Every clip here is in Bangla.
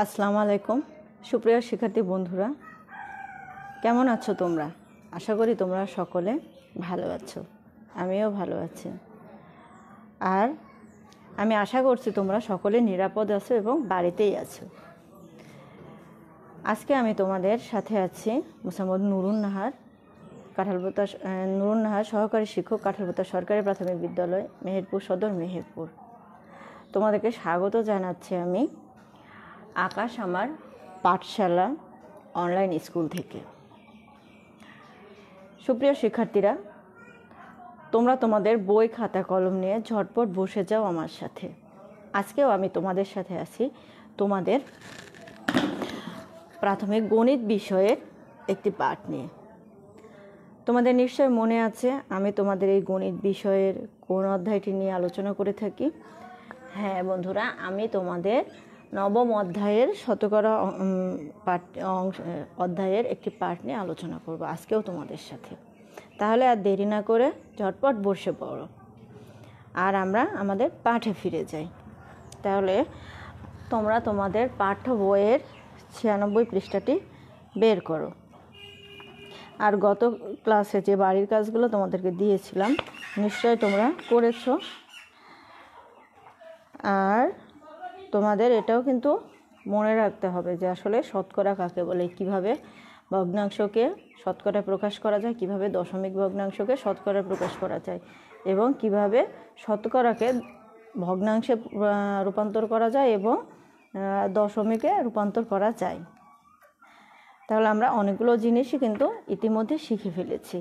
আসসালামু আলাইকুম সুপ্রিয় শিক্ষার্থী বন্ধুরা, কেমন আছো তোমরা? আশা করি তোমরা সকলে ভালো আছো, আমিও ভালো আছি। আর আমি আশা করছি তোমরা সকলে নিরাপদ আছো এবং বাড়িতেই আছো। আজকে আমি তোমাদের সাথে আছি মোসাম্মদ নুরুন নাহার, নুরুন নাহার, সহকারী শিক্ষক, কাঁঠালপোতা সরকারি প্রাথমিক বিদ্যালয়, মেহেরপুর সদর, মেহেরপুর। তোমাদেরকে স্বাগত জানাচ্ছি আমি আকাশ আমার পাঠশালা অনলাইন স্কুল থেকে। সুপ্রিয় শিক্ষার্থীরা, তোমরা তোমাদের বই খাতা কলম নিয়ে ঝটপট বসে যাও আমার সাথে। আজকেও আমি তোমাদের সাথে আছি তোমাদের প্রাথমিক গণিত বিষয়ের একটি পাঠ নিয়ে। তোমাদের নিশ্চয় মনে আছে আমি তোমাদের এই গণিত বিষয়ের কোন অধ্যায়টি নিয়ে আলোচনা করে থাকি? হ্যাঁ বন্ধুরা, আমি তোমাদের নবম অধ্যায়ের শতকরা অধ্যায়ের একটি পাঠ নিয়ে আলোচনা করব আজকেও তোমাদের সাথে। তাহলে আর দেরি না করে ঝটপট বসে পড়ো আর আমরা আমাদের পাঠে ফিরে যাই। তাহলে তোমরা তোমাদের পাঠ্য বইয়ের 96 পৃষ্ঠাটি বের করো। আর গত ক্লাসে যে বাড়ির কাজগুলো তোমাদেরকে দিয়েছিলাম নিশ্চয়ই তোমরা করেছো। আর তোমাদের এটাও কিন্তু মনে রাখতে হবে যে আসলে শতকরা কাকে বলে, কিভাবে ভগ্নাংশকে শতকরায় প্রকাশ করা যায়, কিভাবে দশমিক ভগ্নাংশকে শতকরায় প্রকাশ করা যায় এবং কিভাবে শতকরাকে ভগ্নাংশে রূপান্তর করা যায় এবং দশমিকে রূপান্তর করা যায়। তাহলে আমরা অনেকগুলো জিনিসই কিন্তু ইতিমধ্যে শিখে ফেলেছি।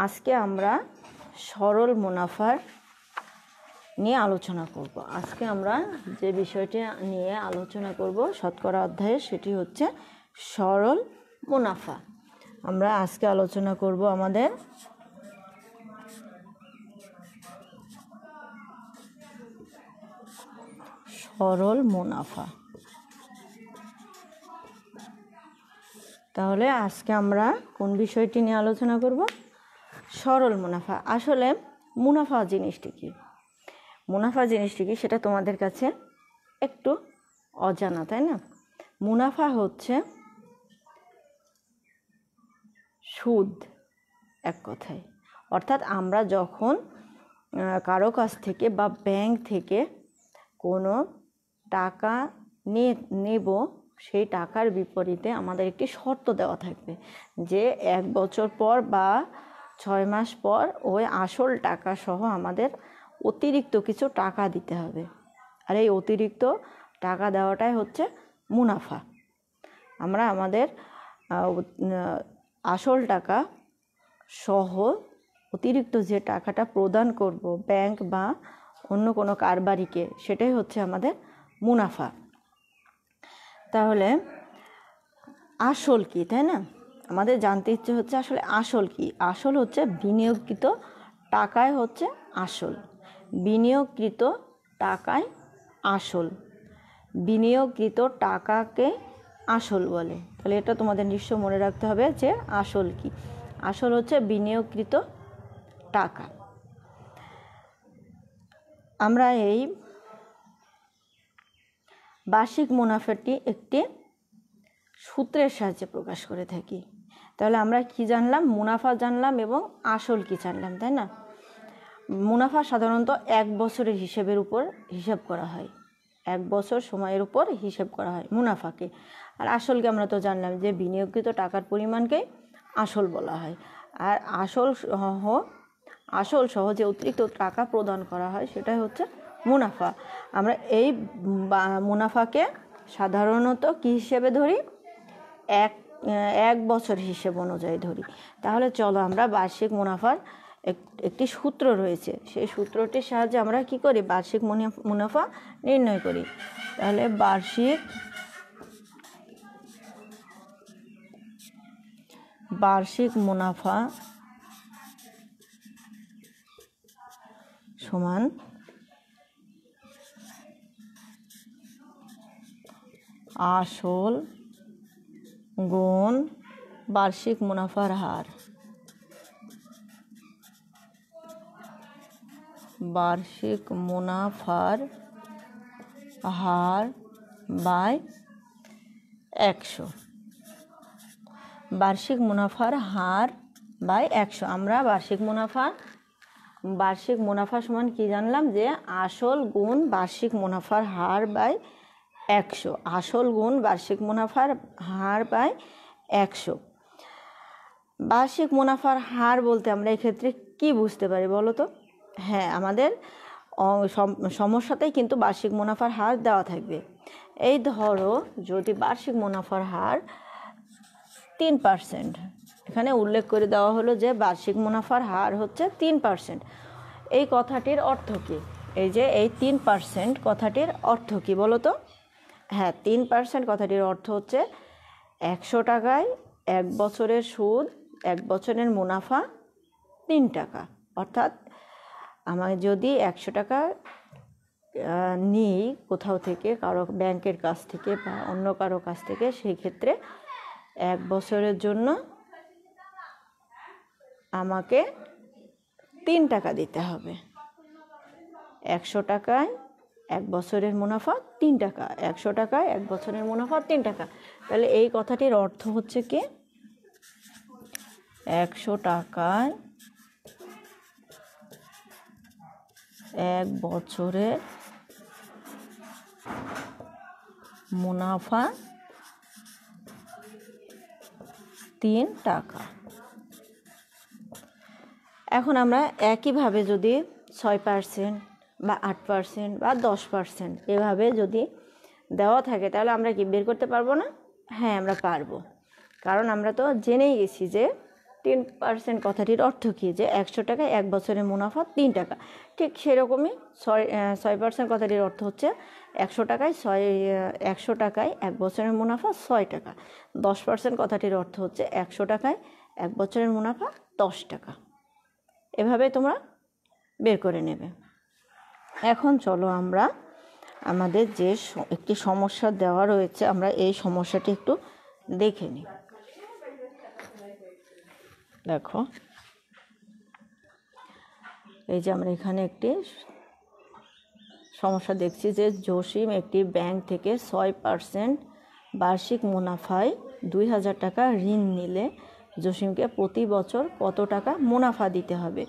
আজকে আমরা সরল মুনাফার নিয়ে আলোচনা করব। আজকে আমরা যে বিষয়টি নিয়ে আলোচনা করব শতকরা অধ্যায়ে, সেটি হচ্ছে সরল মুনাফা। আমরা আজকে আলোচনা করব আমাদের সরল মুনাফা। তাহলে আজকে আমরা কোন বিষয়টি নিয়ে আলোচনা করব? সরল মুনাফা। আসলে মুনাফা জিনিসটি কি, মুনাফা জিনিসটি কি সেটা তোমাদের কাছে একটু অজানা, তাই না? মুনাফা হচ্ছে সুদ, এক কথায়। অর্থাৎ আমরা যখন কারো কাছ থেকে বা ব্যাংক থেকে কোনো টাকা নেব, সেই টাকার বিপরীতে আমাদের একটি শর্ত দেওয়া থাকবে যে 1 বছর পর বা 6 মাস পর ওই আসল টাকা সহ আমাদের অতিরিক্ত কিছু টাকা দিতে হবে। আর এই অতিরিক্ত টাকা দেওয়াটাই হচ্ছে মুনাফা। আমরা আমাদের আসল টাকা সহ অতিরিক্ত যে টাকাটা প্রদান করব ব্যাংক বা অন্য কোনো কারবারিকে, সেটাই হচ্ছে আমাদের মুনাফা। তাহলে আসল কি, তাই না? আমাদের জানতে ইচ্ছে হচ্ছে আসলে আসল কি। আসল হচ্ছে বিনিয়োগকৃত টাকায় হচ্ছে আসল, বিনিয়োগকৃত টাকায় আসল, বিনিয়োগকৃত টাকাকে আসল বলে। তাহলে এটা তোমাদের নিশ্চয় মনে রাখতে হবে যে আসল কি। আসল হচ্ছে বিনিয়োগকৃত টাকা। আমরা এই বার্ষিক মুনাফাটি একটি সূত্রের সাহায্যে প্রকাশ করে থাকি। তাহলে আমরা কি জানলাম? মুনাফা জানলাম এবং আসল কি জানলাম, তাই না? মুনাফা সাধারণত 1 বছরের হিসেবের উপর হিসাব করা হয়, 1 বছর সময়ের উপর হিসাব করা হয় মুনাফাকে। আর আসলকে আমরা তো জানলাম যে বিনিয়োগকৃত টাকার পরিমাণকে আসল বলা হয়। আর আসল সহ যে অতিরিক্ত টাকা প্রদান করা হয় সেটাই হচ্ছে মুনাফা। আমরা এই মুনাফাকে সাধারণত কী হিসেবে ধরি? এক বছর হিসেব অনুযায়ী ধরি। তাহলে চলো আমরা বার্ষিক মুনাফার একটি সূত্র রয়েছে, সেই সূত্রটির সাহায্যে আমরা কি করি? বার্ষিক মুনাফা নির্ণয় করি। তাহলে বার্ষিক মুনাফা সমান আসল গুণ বার্ষিক মুনাফার হার। বার্ষিক মুনাফার হার বাই 100, বার্ষিক মুনাফার হার বাই 100। আমরা বার্ষিক মুনাফা সমান কি জানলাম, যে আসল গুণ বার্ষিক মুনাফার হার বাই 100, আসল গুণ বার্ষিক মুনাফার হার বাই 100। বার্ষিক মুনাফার হার বলতে আমরা এক্ষেত্রে কি বুঝতে পারি বলো তো? হ্যাঁ, আমাদের সমস্যাতেই কিন্তু বার্ষিক মুনাফার হার দেওয়া থাকবে। এই ধরো যদি বার্ষিক মুনাফার হার 3%, এখানে উল্লেখ করে দেওয়া হলো যে বার্ষিক মুনাফার হার হচ্ছে 3%। এই কথাটির অর্থ কী? এই যে এই 3% কথাটির অর্থ কী বলো তো? হ্যাঁ, 3% কথাটির অর্থ হচ্ছে 100 টাকায় 1 বছরের সুদ, 1 বছরের মুনাফা 3 টাকা। অর্থাৎ আমার যদি 100 টাকা নিই কোথাও থেকে, কারো ব্যাংকের কাছ থেকে বা অন্য কারো কাছ থেকে, সেই ক্ষেত্রে 1 বছরের জন্য আমাকে 3 টাকা দিতে হবে। 100 টাকায় 1 বছরের মুনাফা 3 টাকা, 100 টাকায় 1 বছরের মুনাফা 3 টাকা। তাহলে এই কথাটির অর্থ হচ্ছে কি, 100 টাকায় 1 বছরের মুনাফা 3 টাকা। এখন আমরা একইভাবে যদি 6% বা 8% বা 10% এভাবে যদি দেওয়া থাকে, তাহলে আমরা কি বের করতে পারবো না? হ্যাঁ, আমরা পারবো। কারণ আমরা তো জেনেই গেছি যে 3% কথাটির অর্থ কী, যে 100 টাকায় 1 বছরের মুনাফা 3 টাকা। ঠিক সেরকমই 6% কথাটির অর্থ হচ্ছে 100 টাকায় 1 বছরের মুনাফা 6 টাকা। 10% কথাটির অর্থ হচ্ছে 100 টাকায় 1 বছরের মুনাফা 10 টাকা। এভাবে তোমরা বের করে নেবে। এখন চলো আমরা আমাদের যে একটি সমস্যা দেওয়া রয়েছে, আমরা এই সমস্যাটি একটু দেখে নিই। দেখো, এই যে আমরা এখানে একটি সমস্যা দেখছি যে জসিম একটি ব্যাংক থেকে 6% বার্ষিক মুনাফায় 2000 টাকা ঋণ নিলে জসিমকে প্রতি বছর কত টাকা মুনাফা দিতে হবে?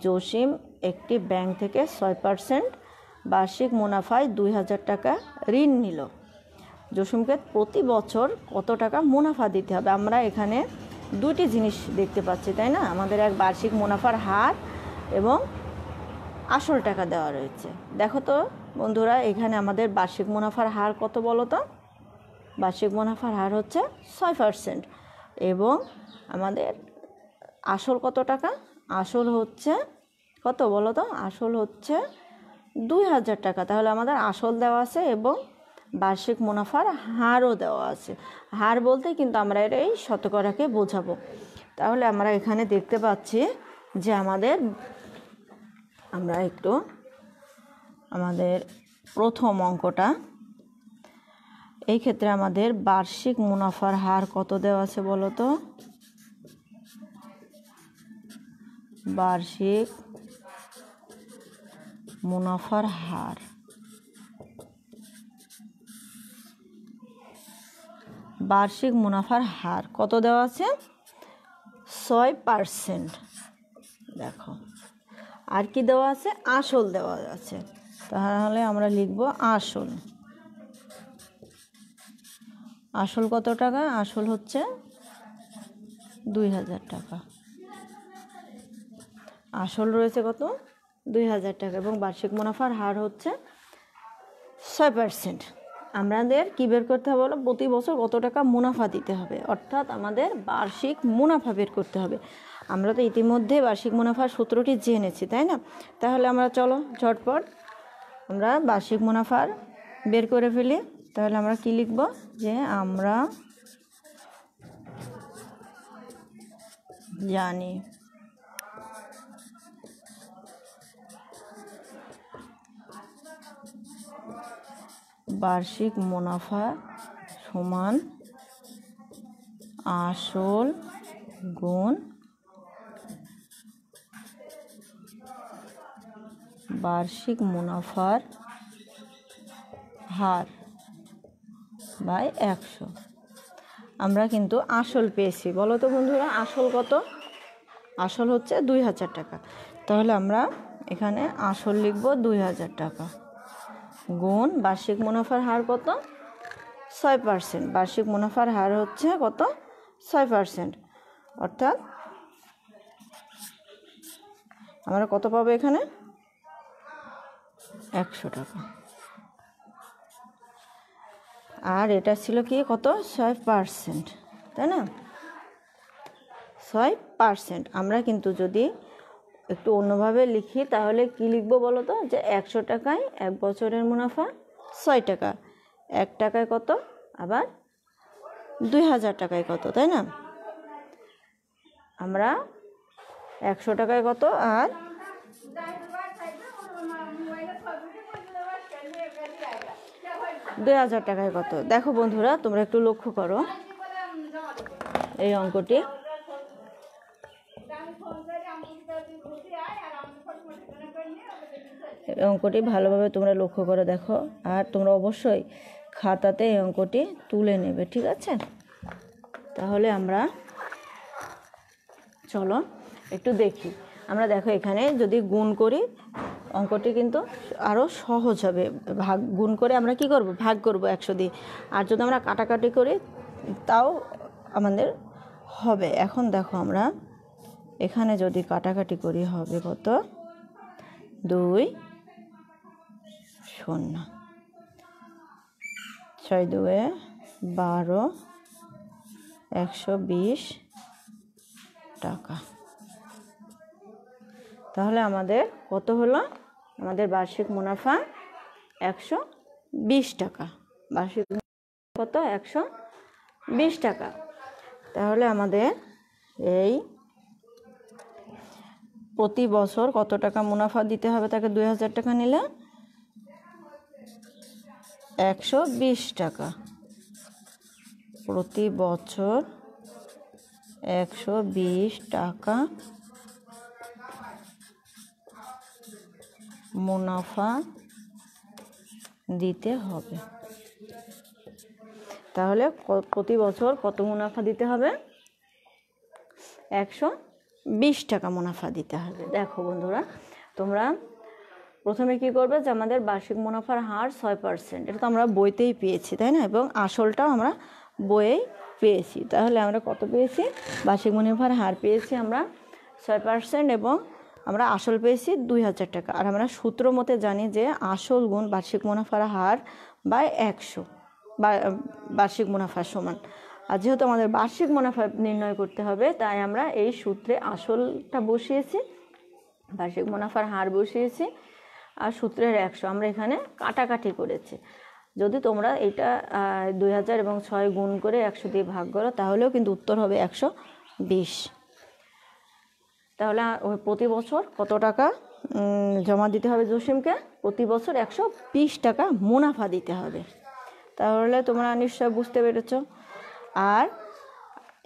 জসিম একটি ব্যাংক থেকে 6% বার্ষিক মুনাফায় 2000 টাকা ঋণ নিল, জসিমকে প্রতি বছর কত টাকা মুনাফা দিতে হবে? আমরা এখানে দুটি জিনিস দেখতে পাচ্ছি, তাই না? আমাদের এক বার্ষিক মুনাফার হার এবং আসল টাকা দেওয়া রয়েছে। দেখো তো বন্ধুরা, এখানে আমাদের বার্ষিক মুনাফার হার কত বলো তো? বার্ষিক মুনাফার হার হচ্ছে 6% এবং আমাদের আসল কত টাকা? আসল হচ্ছে কত বলো তো? আসল হচ্ছে 2000 টাকা। তাহলে আমাদের আসল দেওয়া আছে এবং বার্ষিক মুনাফার হারও দেওয়া আছে। হার বলতে কিন্তু আমরা এই শতকরাকে বোঝাবো। তাহলে আমরা এখানে দেখতে পাচ্ছি যে আমরা একটু আমাদের প্রথম অঙ্কটা, এই ক্ষেত্রে আমাদের বার্ষিক মুনাফার হার কত দেওয়া আছে বলো তো? বার্ষিক মুনাফার হার, বার্ষিক মুনাফার হার কত দেওয়া আছে? 6%। দেখো, আর কি দেওয়া আছে? আসল দেওয়া আছে। তাহলে আমরা লিখব আসল। আসল কত টাকা? আসল হচ্ছে 2000 টাকা। আসল রয়েছে কত? 2000 টাকা এবং বার্ষিক মুনাফার হার হচ্ছে 6%। আমাদের কী বের করতে হবে বলো? প্রতি বছর কত টাকা মুনাফা দিতে হবে, অর্থাৎ আমাদের বার্ষিক মুনাফা বের করতে হবে। আমরা তো ইতিমধ্যে বার্ষিক মুনাফার সূত্রটি জেনেছি, তাই না? তাহলে আমরা চলো ঝটপট আমরা বার্ষিক মুনাফার বের করে ফেলি। তাহলে আমরা কি লিখব? যে আমরা জানি বার্ষিক মুনাফা সমান আসল গুণ বার্ষিক মুনাফার হার। বাই 100। আমরা কিন্তু আসল পেয়েছি। বলো তো বন্ধুরা, আসল কত? আসল হচ্ছে 2000 টাকা। তাহলে আমরা এখানে আসল লিখব 2000 টাকা, গুণ বার্ষিক মুনাফার হার কত? 6%। বার্ষিক মুনাফার হার হচ্ছে কত? 6%। অর্থাৎ আমরা কত পাবো এখানে? 100 টাকা। আর এটা ছিল কি কত? 6%, তাই না? 6%। আমরা কিন্তু যদি একটু অন্যভাবে লিখি তাহলে কি লিখবো বলো তো? যে 100 টাকায় 1 বছরের মুনাফা 6 টাকা, 1 টাকায় কত, আবার 2000 টাকায় কত, তাই না? আমরা 100 টাকায় কত আর 2000 টাকায় কত। দেখো বন্ধুরা, তোমরা একটু লক্ষ্য করো এই অঙ্কটি। অঙ্কটি ভালোভাবে তোমরা লক্ষ্য করে দেখো, আর তোমরা অবশ্যই খাতাতে এই অঙ্কটি তুলে নেবে, ঠিক আছে? তাহলে আমরা চলো একটু দেখি। আমরা দেখো এখানে যদি গুণ করি অঙ্কটি কিন্তু আরও সহজ হবে। গুণ করে আমরা কি করব? ভাগ করব 100 দিয়ে। আর যদি আমরা কাটাকাটি করি তাও আমাদের হবে। এখন দেখো আমরা এখানে যদি কাটাকাটি করি হবে কত? 2 0, 6 2 12, 120 টাকা। তাহলে আমাদের কত হলো? আমাদের বার্ষিক মুনাফা 120 টাকা। বার্ষিক কত? 120 টাকা। তাহলে আমাদের এই প্রতি বছর কত টাকা মুনাফা দিতে হবে তাকে? 2000 টাকা নিলে 120 টাকা। প্রতি বছর 120 টাকা মুনাফা দিতে হবে। তাহলে প্রতি বছর কত মুনাফা দিতে হবে? 120 টাকা মুনাফা দিতে হবে। দেখো বন্ধুরা, তোমরা প্রথমে কি করবে? যে আমাদের বার্ষিক মুনাফার হার 6%, এটা তো আমরা বইতেই পেয়েছি, তাই না? এবং আসলটাও আমরা বইয়েই পেয়েছি। তাহলে আমরা কত পেয়েছি? বার্ষিক মুনাফার হার পেয়েছি আমরা 6% এবং আমরা আসল পেয়েছি 2000 টাকা। আর আমরা সূত্র মতে জানি যে আসল গুণ বার্ষিক মুনাফার হার বাই 100, বার্ষিক মুনাফার সমান। আর যেহেতু আমাদের বার্ষিক মুনাফা নির্ণয় করতে হবে, তাই আমরা এই সূত্রে আসলটা বসিয়েছি, বার্ষিক মুনাফার হার বসিয়েছি, আর সূত্রের 100 আমরা এখানে কাটাকাটি করেছি। যদি তোমরা এটা 2000 এবং 6 গুণ করে 100 দিয়ে ভাগ করো তাহলেও কিন্তু উত্তর হবে 120। তাহলে প্রতি বছর কত টাকা জমা দিতে হবে জসিমকে? প্রতি বছর 120 টাকা মুনাফা দিতে হবে। তাহলে তোমরা নিশ্চয় বুঝতে পেরেছ। আর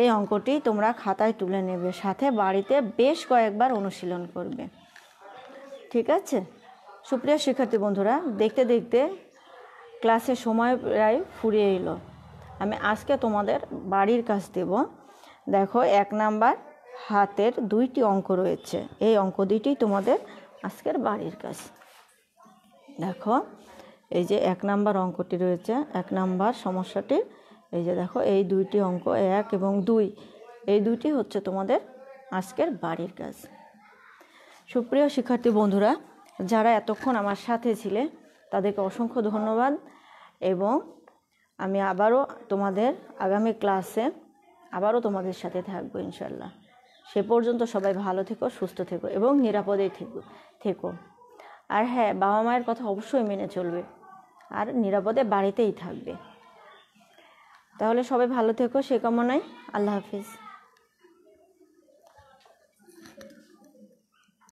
এই অঙ্কটি তোমরা খাতায় তুলে নেবে, সাথে বাড়িতে বেশ কয়েকবার অনুশীলন করবে, ঠিক আছে? সুপ্রিয় শিক্ষার্থী বন্ধুরা, দেখতে দেখতে ক্লাসের সময় প্রায় ফুরিয়ে এলো। আমি আজকে তোমাদের বাড়ির কাজ দেব। দেখো 1 নাম্বার হাতের 2টি অঙ্ক রয়েছে। এই অঙ্ক 2টি তোমাদের আজকের বাড়ির কাজ। দেখো এই যে 1 নাম্বার অঙ্কটি রয়েছে, 1 নাম্বার সমস্যাটি, এই যে দেখো এই 2টি অঙ্ক 1 এবং 2, এই 2টি হচ্ছে তোমাদের আজকের বাড়ির কাজ। সুপ্রিয় শিক্ষার্থী বন্ধুরা, যারা এতক্ষণ আমার সাথে ছিলে তাদেরকে অসংখ্য ধন্যবাদ। এবং আমি আবারও তোমাদের আগামী ক্লাসে আবারও তোমাদের সাথে থাকবো ইনশাল্লাহ। সে পর্যন্ত সবাই ভালো থেকো, সুস্থ থেকো এবং নিরাপদেই থেকো। আর হ্যাঁ, বাবা মায়ের কথা অবশ্যই মেনে চলবে আর নিরাপদে বাড়িতেই থাকবে। তাহলে সবাই ভালো থেকো, সে কামনায়। আল্লাহ হাফিজ।